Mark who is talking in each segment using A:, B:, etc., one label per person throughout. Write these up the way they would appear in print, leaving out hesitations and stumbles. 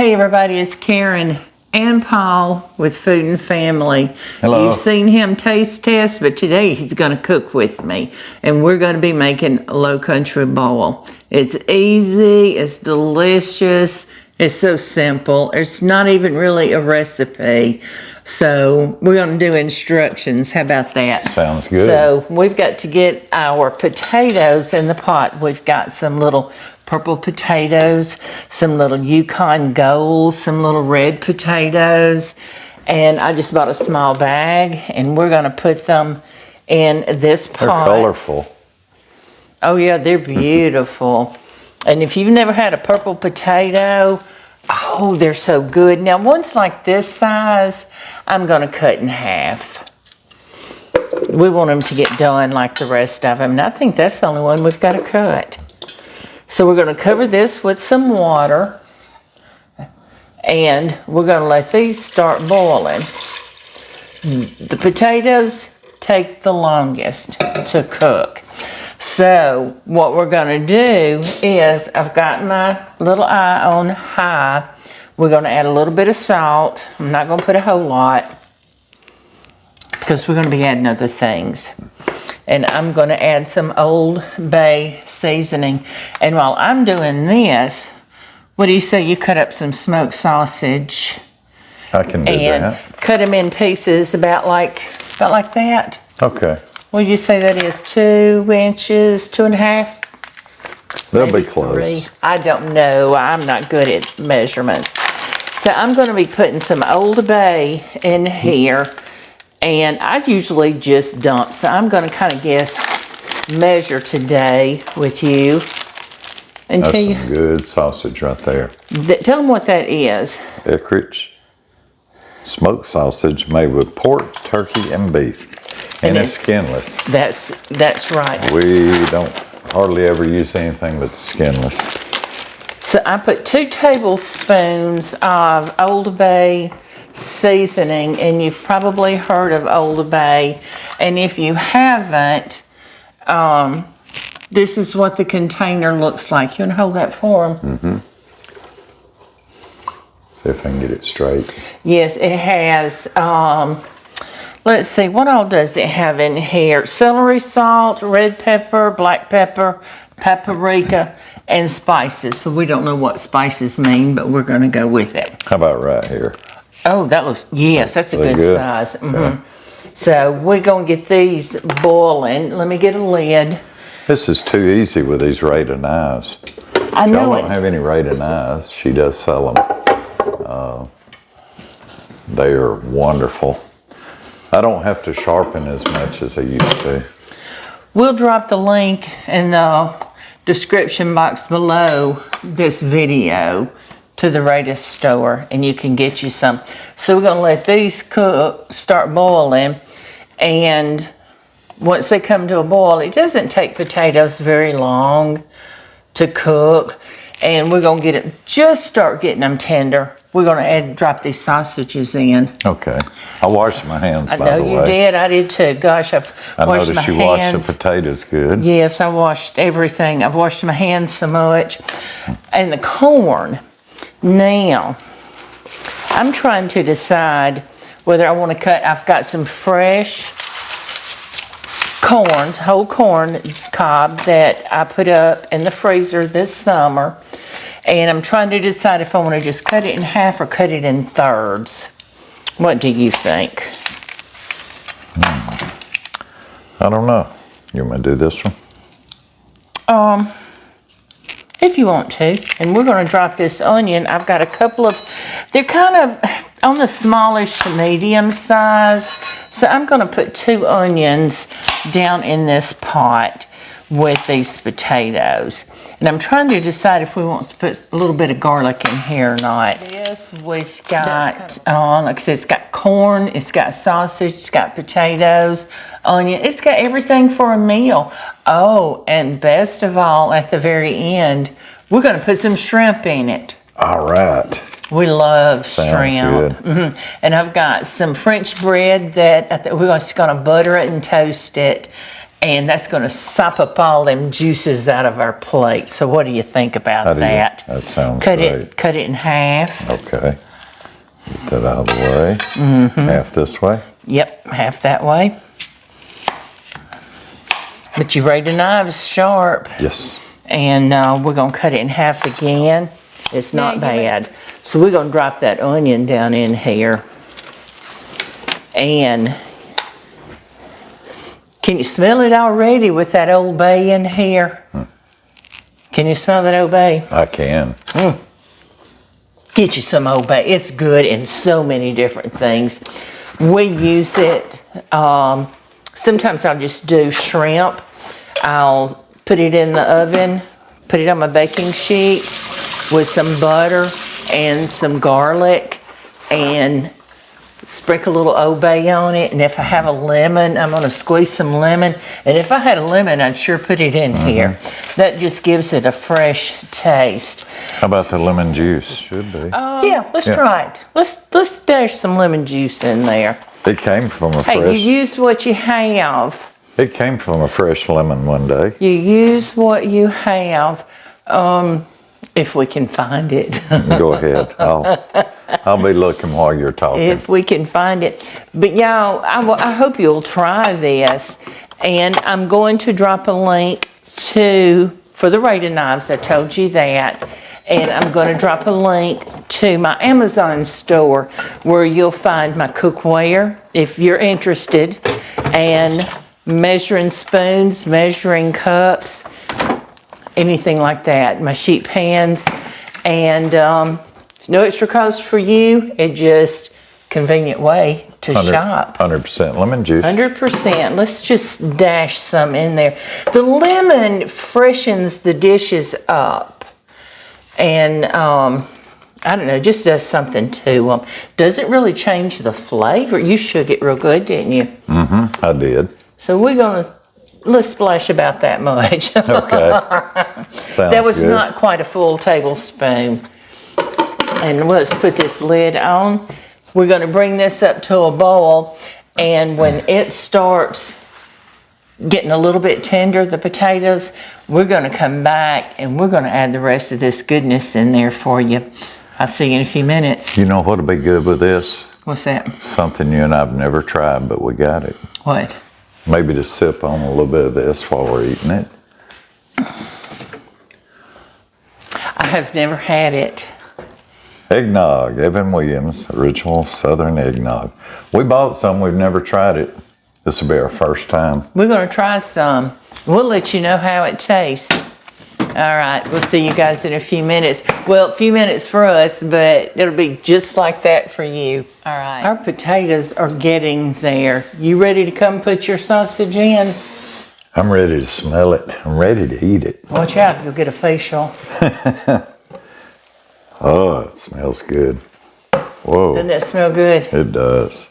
A: Hey everybody, it's Karen and Paul with Food and Family.
B: Hello.
A: You've seen him taste test, but today he's going to cook with me. And we're going to be making a low country boil. It's easy, it's delicious, it's so simple. It's not even really a recipe. So we're going to do instructions. How about that?
B: Sounds good.
A: So we've got to get our potatoes in the pot. We've got some little purple potatoes, some little Yukon Golds, some little red potatoes, and I just bought a small bag, and we're going to put them in this pot.
B: They're colorful.
A: Oh yeah, they're beautiful. And if you've never had a purple potato, oh, they're so good. Now, ones like this size, I'm going to cut in half. We want them to get done like the rest of them, and I think that's the only one we've got to cut. So we're going to cover this with some water, and we're going to let these start boiling. The potatoes take the longest to cook. So what we're going to do is, I've got my little eye on high. We're going to add a little bit of salt. I'm not going to put a whole lot because we're going to be adding other things. And I'm going to add some Old Bay seasoning. And while I'm doing this, what do you say you cut up some smoked sausage?
B: I can do
A: and
B: that.
A: Cut them in pieces about like that.
B: Okay.
A: What do you say that is? 2 inches, 2.5?
B: They'll
A: Maybe
B: be close.
A: 3. I don't know. I'm not good at measurements. So I'm going to be putting some Old Bay in here. And I usually just dump. So I'm going to kind of measure today with you. And
B: That's some good sausage right there.
A: Tell them what that is.
B: Eckrich smoked sausage made with pork, turkey, and beef. And it's skinless.
A: That's right.
B: We don't hardly ever use anything but the skinless.
A: So I put 2 tablespoons of Old Bay seasoning, and you've probably heard of Old Bay. And if you haven't, this is what the container looks like. You want to hold that for them?
B: Mm-hmm. See if I can get it straight.
A: Yes, it has. Let's see, what all does it have in here? Celery salt, red pepper, black pepper, paprika, and spices. So we don't know what spices mean, but we're going to go with it.
B: How about right here?
A: Oh, that looks, yes, that's a good size. Mm-hmm.
B: Yeah.
A: So we're going to get these boiling. Let me get a lid.
B: This is too easy with these Rada Knives.
A: I know
B: Y'all don't have any Rada Knives. She does sell them. They are wonderful. I don't have to sharpen as much as I used to.
A: We'll drop the link in the description box below this video to the Rada store, and you can get you some. So we're going to let these start boiling, and once they come to a boil, it doesn't take potatoes very long to cook, and we're going to start getting them tender. We're going to drop these sausages in.
B: Okay. I washed my hands, by the way.
A: I know you did. I did too. Gosh, I've washed my hands.
B: I noticed you washed the potatoes good.
A: Yes, I washed everything. I've washed my hands so much. And the corn. Now, I'm trying to decide whether I want to cut. I've got some fresh corn, whole corn cob that I put up in the freezer this summer. And I'm trying to decide if I want to just cut it in half or cut it in thirds. What do you think?
B: I don't know. You want me to do this one?
A: If you want to. And we're going to drop this onion. I've got a couple of, they're kind of on the smallish to medium size. So I'm going to put 2 onions down in this pot with these potatoes. And I'm trying to decide if we want to put a little bit of garlic in here or not. This we've got, like I said, it's got corn, it's got sausage, it's got potatoes, onion. It's got everything for a meal. Oh, and best of all, at the very end, we're going to put some shrimp in it.
B: All right.
A: We love
B: shrimp.
A: Mm-hmm. And I've got some French bread that we're just going to butter it and toast it. And that's going to sop up all them juices out of our plate. So what do you think about that?
B: That sounds great.
A: Cut it in half.
B: Okay. Get that out of the way. Half this way.
A: Yep, half that way. But your Rada knives sharp.
B: Yes.
A: And we're going to cut it in half again. It's not bad. So we're going to drop that onion down in here. And can you smell it already with that Old Bay in here? Can you smell that Old Bay?
B: I can.
A: Get you some Old Bay. It's good in so many different things. We use it. Sometimes I'll just do shrimp. I'll put it in the oven, put it on my baking sheet with some butter and some garlic and sprinkle a little Old Bay on it. And if I have a lemon, I'm going to squeeze some lemon. And if I had a lemon, I'd sure put it in here. That just gives it a fresh taste.
B: How about the lemon juice? Should be.
A: Yeah, let's try it. Let's dash some lemon juice in there.
B: It came from a fresh.
A: Hey, you use what you have.
B: It came from a fresh lemon one day.
A: You use what you have, if we can find it.
B: Go ahead. I'll be looking while you're talking.
A: If we can find it. But y'all, I hope you'll try this. And I'm going to drop a link for the Rada Knives. I told you that. And I'm going to drop a link to my Amazon store where you'll find my cookware if you're interested. And measuring spoons, measuring cups, anything like that. My sheet pans. And no extra cost for you. It's just convenient way to shop.
B: 100% lemon juice.
A: 100%. Let's just dash some in there. The lemon freshens the dishes up. And I don't know, just does something to them. Doesn't really change the flavor. You shook it real good, didn't you?
B: I did.
A: So let's splash about that much.
B: Okay.
A: That was not quite a full tablespoon. And let's put this lid on. We're going to bring this up to a boil. And when it starts getting a little bit tender, the potatoes, we're going to come back and we're going to add the rest of this goodness in there for you. I'll see you in a few minutes.
B: You know what'll be good with this?
A: What's that?
B: Something you and I've never tried, but we got it.
A: What?
B: Maybe to sip on a little bit of this while we're eating it.
A: I have never had it.
B: Eggnog, Evan Williams, original Southern eggnog. We bought some, we've never tried it. This will be our first time.
A: We're going to try some. We'll let you know how it tastes. All right, we'll see you guys in a few minutes. Well, a few minutes for us, but it'll be just like that for you. All right. Our potatoes are getting there. You ready to come put your sausage in?
B: I'm ready to smell it. I'm ready to eat it.
A: Watch out, you'll get a facial.
B: Oh, it smells good. Whoa.
A: Doesn't that smell good?
B: It does.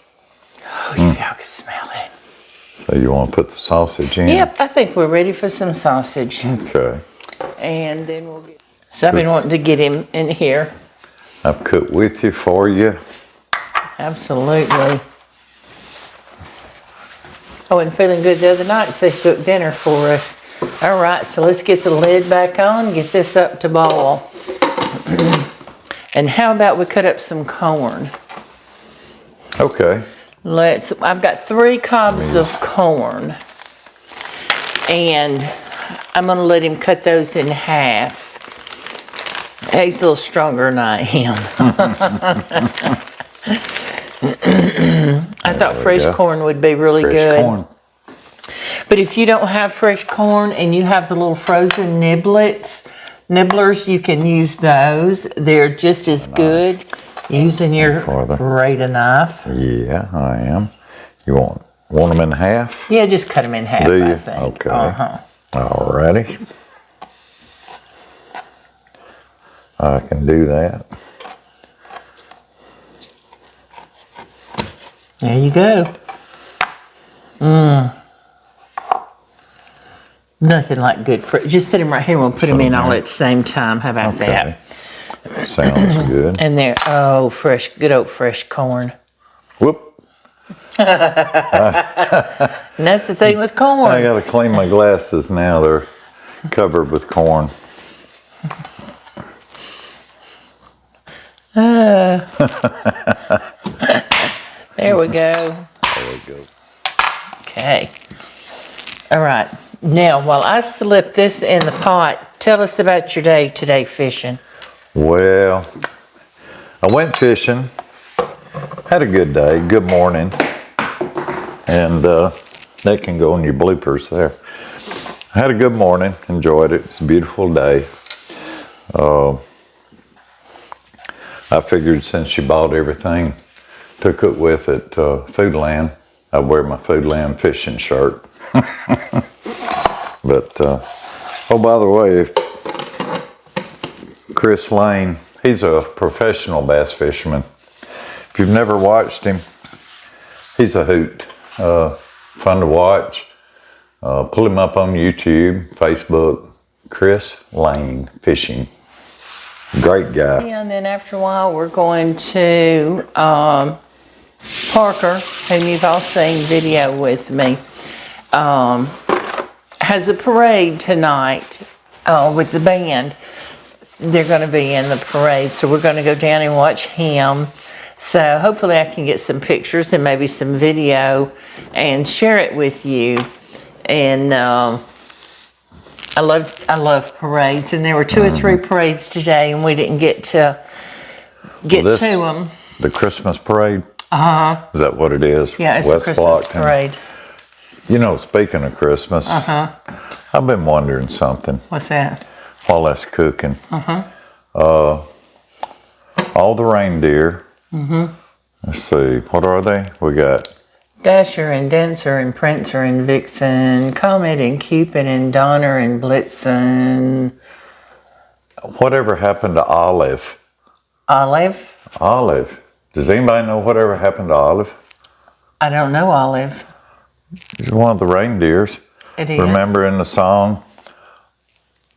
A: Oh, y'all can smell it.
B: So you want to put the sausage in?
A: Yep, I think we're ready for some sausage.
B: Okay.
A: And then we'll get... So I've been wanting to get him in here.
B: I've cooked with you, for you.
A: Absolutely. Oh, and feeling good the other night, so he cooked dinner for us. All right, so let's get the lid back on, get this up to boil. And how about we cut up some corn?
B: Okay.
A: I've got 3 cobs of corn. And I'm gonna let him cut those in half. He's a little stronger than I am. I thought fresh corn would be really good.
B: Corn.
A: But if you don't have fresh corn and you have the little frozen nibblers, you can use those. They're just as good using your Rada knife.
B: Yeah, I am. You want them in half?
A: Yeah, just cut them in half,
B: Do you?
A: I think.
B: Okay.
A: Uh-huh.
B: Alrighty. I can do that.
A: There you go. Nothing like good for just sit them right here and we'll put them in all at the same time. How about that?
B: Sounds good.
A: And there, good old fresh corn.
B: Whoop.
A: And that's the thing with corn.
B: I got to clean my glasses now. They're covered with corn.
A: There we go.
B: There we go.
A: Okay. All right. Now, while I slip this in the pot, tell us about your day today fishing.
B: Well, I went fishing. Had a good day. Good morning. And that can go in your bloopers there. I had a good morning. Enjoyed it. It's a beautiful day. I figured since you bought everything to cook with at Foodland, I'd wear my Foodland fishing shirt. But, oh, by the way, Chris Lane, he's a professional bass fisherman. If you've never watched him, he's a hoot. Fun to watch. Pull him up on YouTube, Facebook, Chris Lane Fishing. Great guy.
A: And then after a while, we're going to Parker, whom you've all seen video with me, has a parade tonight with the band. They're going to be in the parade, so we're going to go down and watch him. So hopefully I can get some pictures and maybe some video and share it with you. And I love parades, and there were 2 or 3 parades today, and we didn't get to to them.
B: The Christmas parade? Uh-huh. Is that what it is?
A: Yeah, it's
B: West
A: the Christmas
B: Blockton.
A: parade.
B: You know, speaking of Christmas, I've been wondering something.
A: What's that?
B: While that's cooking. All the reindeer. Let's see, what are they? We got
A: Dasher and Dancer and Prancer and Vixen, Comet and Cupid and Donner and Blitzen.
B: whatever happened to Olive?
A: Olive?
B: Olive. Does anybody know whatever happened to Olive?
A: I don't know Olive.
B: She's one of the reindeers.
A: It is.
B: Remember in the song,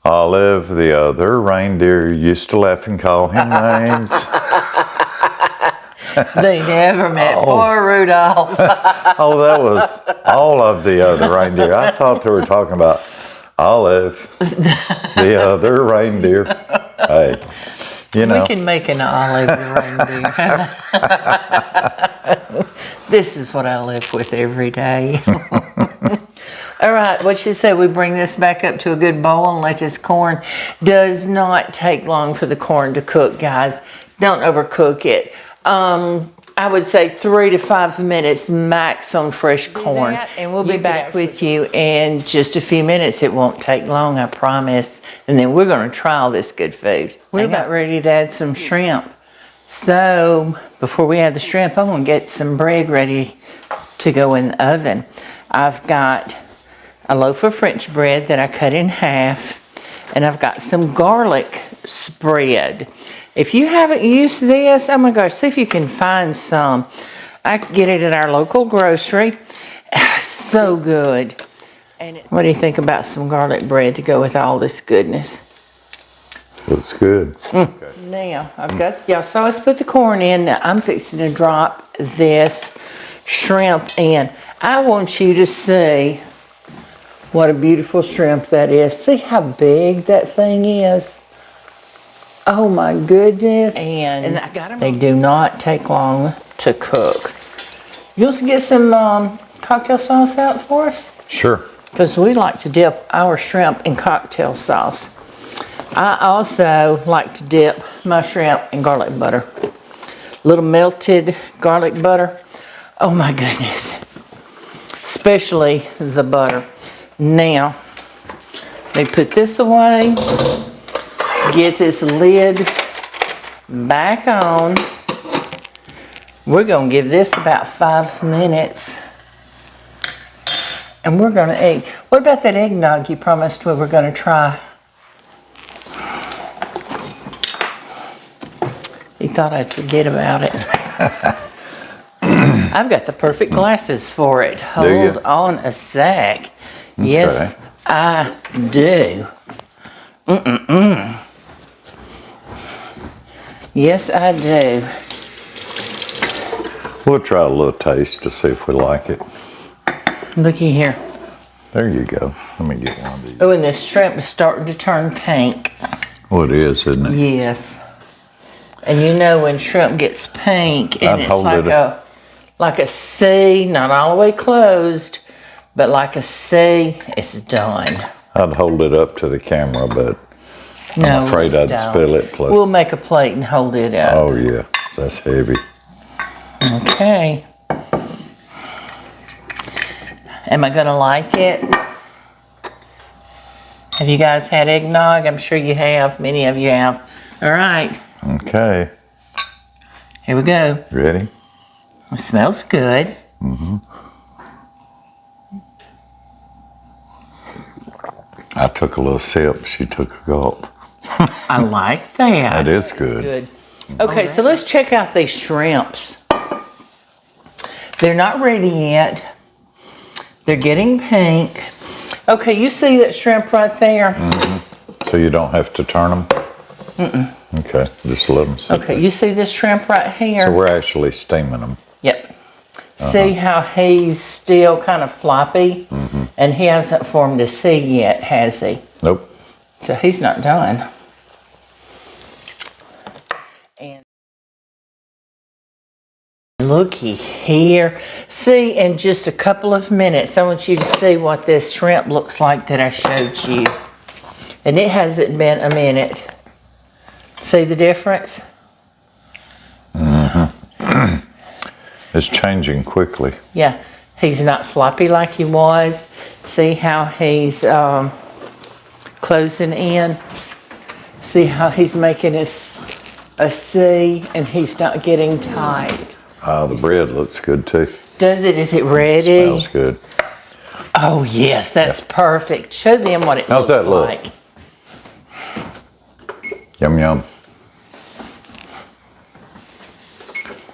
B: Olive, the other reindeer, used to laugh and call him names.
A: They never met poor Rudolph.
B: Oh, that was all of the other reindeer. I thought they were talking about Olive, the other reindeer. Hey, you know.
A: We can make an Olive reindeer. This is what I live with every day. All right, what you say, we bring this back up to a good boil and let this corn. Does not take long for the corn to cook, guys. Don't overcook it. I would say 3 to 5 minutes max on fresh corn. And we'll be back with you in just a few minutes. It won't take long, I promise. And then we're going to try all this good food. We're about ready to add some shrimp. So before we add the shrimp, I'm going to get some bread ready to go in the oven. I've got a loaf of French bread that I cut in half, and I've got some garlic spread. If you haven't used this, oh my gosh, see if you can find some. I can get it at our local grocery. So good. And what do you think about some garlic bread to go with all this goodness?
B: Looks good. Okay.
A: Now, I've got, y'all saw us put the corn in. Now, I'm fixing to drop this shrimp in. I want you to see what a beautiful shrimp that is. See how big that thing is? Oh my goodness. And I got them. They do not take long to cook. You'll get some cocktail sauce out for us?
B: Sure.
A: Because we like to dip our shrimp in cocktail sauce. I also like to dip my shrimp in garlic butter. A little melted garlic butter. Oh my goodness. Especially the butter. Now, let me put this away. Get this lid back on. We're going to give this about 5 minutes. And we're going to eat. What about that eggnog you promised we were going to try? You thought I'd forget about it. I've got the perfect glasses for it. Hold on a sec. Okay. Yes, I do. Yes, I do.
B: We'll try a little taste to see if we like it.
A: Looky here.
B: There you go. Let me get one of these.
A: Oh, and this shrimp is starting to turn pink.
B: Well, it is, isn't it?
A: Yes. And you know when shrimp gets pink and it's like a C, not all the way closed, but like a C, it's done.
B: I'd hold it up to the camera, but I'm afraid I'd spill it. Plus,
A: we'll make a plate and hold it up.
B: Oh yeah, that's heavy.
A: Okay. Am I gonna like it? Have you guys had eggnog? I'm sure you have. Many of you have. All right.
B: Okay.
A: Here we go.
B: Ready?
A: It smells good.
B: Mm-hmm. I took a little sip. She took a gulp.
A: I like that.
B: That is good.
A: Okay, so let's check out these shrimps. They're not ready yet. They're getting pink. Okay, you see that shrimp right there?
B: Mm-hmm. So you don't have to turn them?
A: Mm-mm.
B: Okay, just let them sit
A: Okay,
B: there.
A: you see this shrimp right here?
B: So we're actually steaming them.
A: Yep. See how he's still kind of floppy?
B: Mm-hmm.
A: And he hasn't formed a C yet, has he?
B: Nope.
A: So he's not done. And looky here. See, in just a couple of minutes, I want you to see what this shrimp looks like that I showed you. And it hasn't been a minute. See the difference?
B: Mm-hmm. It's changing quickly.
A: Yeah, he's not floppy like he was. See how he's closing in? See how he's making a C and he's not getting tight.
B: The bread looks good too.
A: Does it? Is it ready?
B: Smells good.
A: Oh yes, that's perfect. Show them what it
B: How's
A: looks
B: that look?
A: like.
B: Yum, yum.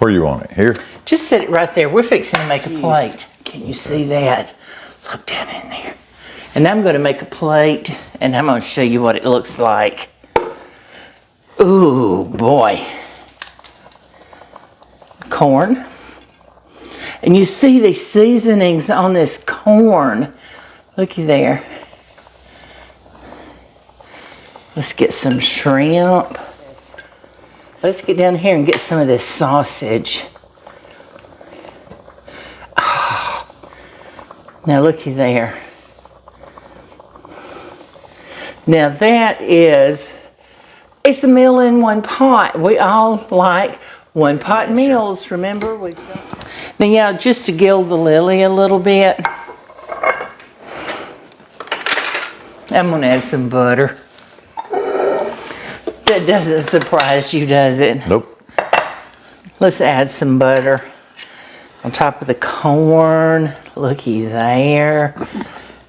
B: Where you want it? Here?
A: Just set it right there. We're fixing to make a plate. Can you see that? Look down in there. And I'm going to make a plate, and I'm going to show you what it looks like. Ooh, boy. Corn. And you see the seasonings on this corn. Looky there. Let's get some shrimp. Let's get down here and get some of this sausage. Oh. Now looky there. Now that is, it's a meal in one pot. We all like one pot meals, remember? Now yeah, just to gild the lily a little bit, I'm gonna add some butter. That doesn't surprise you, does it?
B: Nope.
A: Let's add some butter on top of the corn. Looky there.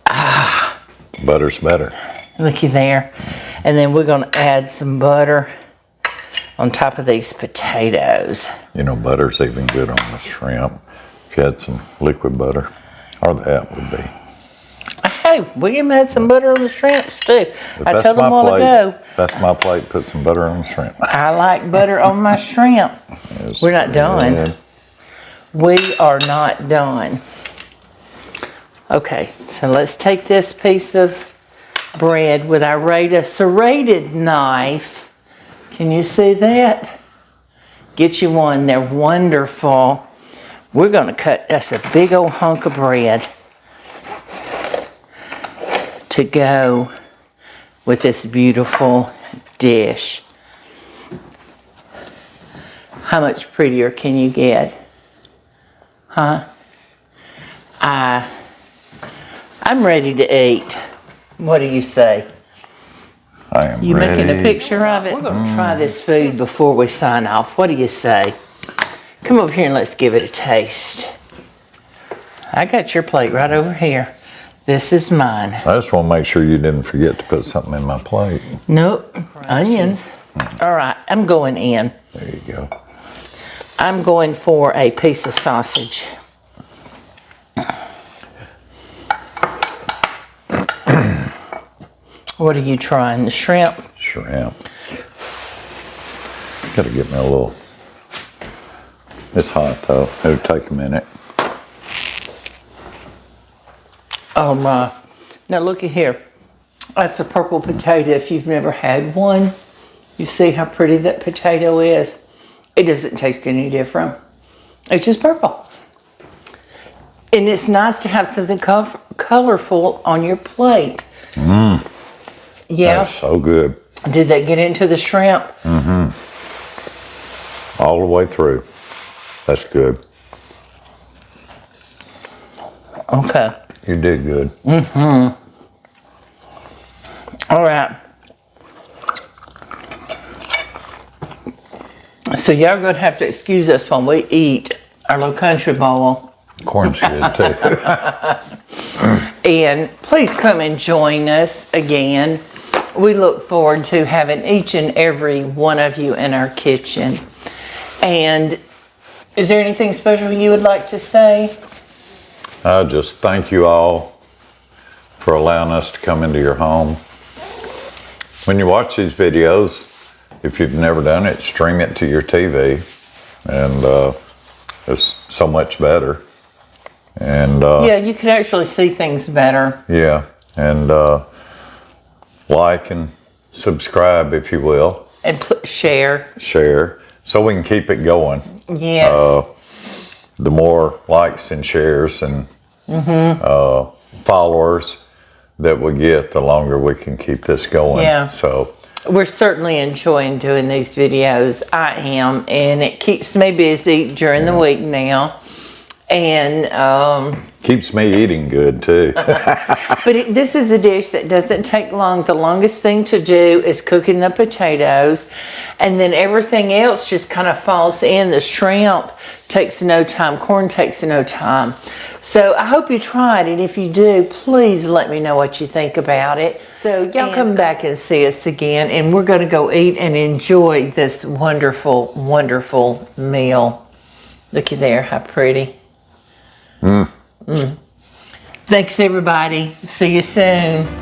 A: Ah.
B: Butter's better.
A: Looky there. And then we're going to add some butter on top of these potatoes.
B: You know, butter's even good on the shrimp. If you had some liquid butter, or that would be.
A: Hey, we can add some butter on the shrimps too.
B: If
A: I
B: that's
A: told them a
B: my
A: while ago.
B: If that's my plate, put some butter on the shrimp.
A: I like butter on my shrimp.
B: Yes,
A: We're not done.
B: yeah.
A: We are not done. Okay, so let's take this piece of bread with our Rada serrated knife. Can you see that? Get you one. They're wonderful. We're going to cut us a big old hunk of bread to go with this beautiful dish. How much prettier can you get? Huh? I'm ready to eat. What do you say?
B: I am
A: You
B: ready.
A: making a picture of it? We're going to try this food before we sign off. What do you say? Come over here and let's give it a taste. I got your plate right over here. This is mine.
B: I just want to make sure you didn't forget to put something in my plate.
A: Nope. Onions. All right, I'm going in.
B: There you go.
A: I'm going for a piece of sausage. What are you trying? The shrimp?
B: Shrimp. Got to get me a little It's hot though. It'll take a minute.
A: Oh my. Now look at here. That's a purple potato. If you've never had one, you see how pretty that potato is. It doesn't taste any different. It's just purple. And it's nice to have something colorful on your plate.
B: Mmm.
A: Yeah.
B: That's so good.
A: Did that get into the shrimp?
B: Mm-hmm. All the way through. That's good.
A: Okay.
B: You did good.
A: Mm-hmm. All right. So y'all are going to have to excuse us when we eat our low country bowl.
B: Corn's good too.
A: And please come and join us again. We look forward to having each and every one of you in our kitchen. And is there anything special you would like to say?
B: I just thank you all for allowing us to come into your home. When you watch these videos, if you've never done it, stream it to your TV, and it's so much better. And
A: yeah, you can actually see things better.
B: yeah, and like and subscribe if you will,
A: and share,
B: so we can keep it going.
A: Yes.
B: The more likes and shares and followers that we get, the longer we can keep this going.
A: Yeah.
B: So
A: we're certainly enjoying doing these videos. I am, and it keeps me busy during the week now. And
B: keeps me eating good too.
A: but this is a dish that doesn't take long. The longest thing to do is cooking the potatoes, and then everything else just kind of falls in. The shrimp takes no time. Corn takes no time. So I hope you tried it. If you do, please let me know what you think about it. So y'all come back and see us again, and we're going to go eat and enjoy this wonderful, wonderful meal. Looky there, how pretty. Thanks, everybody. See you soon.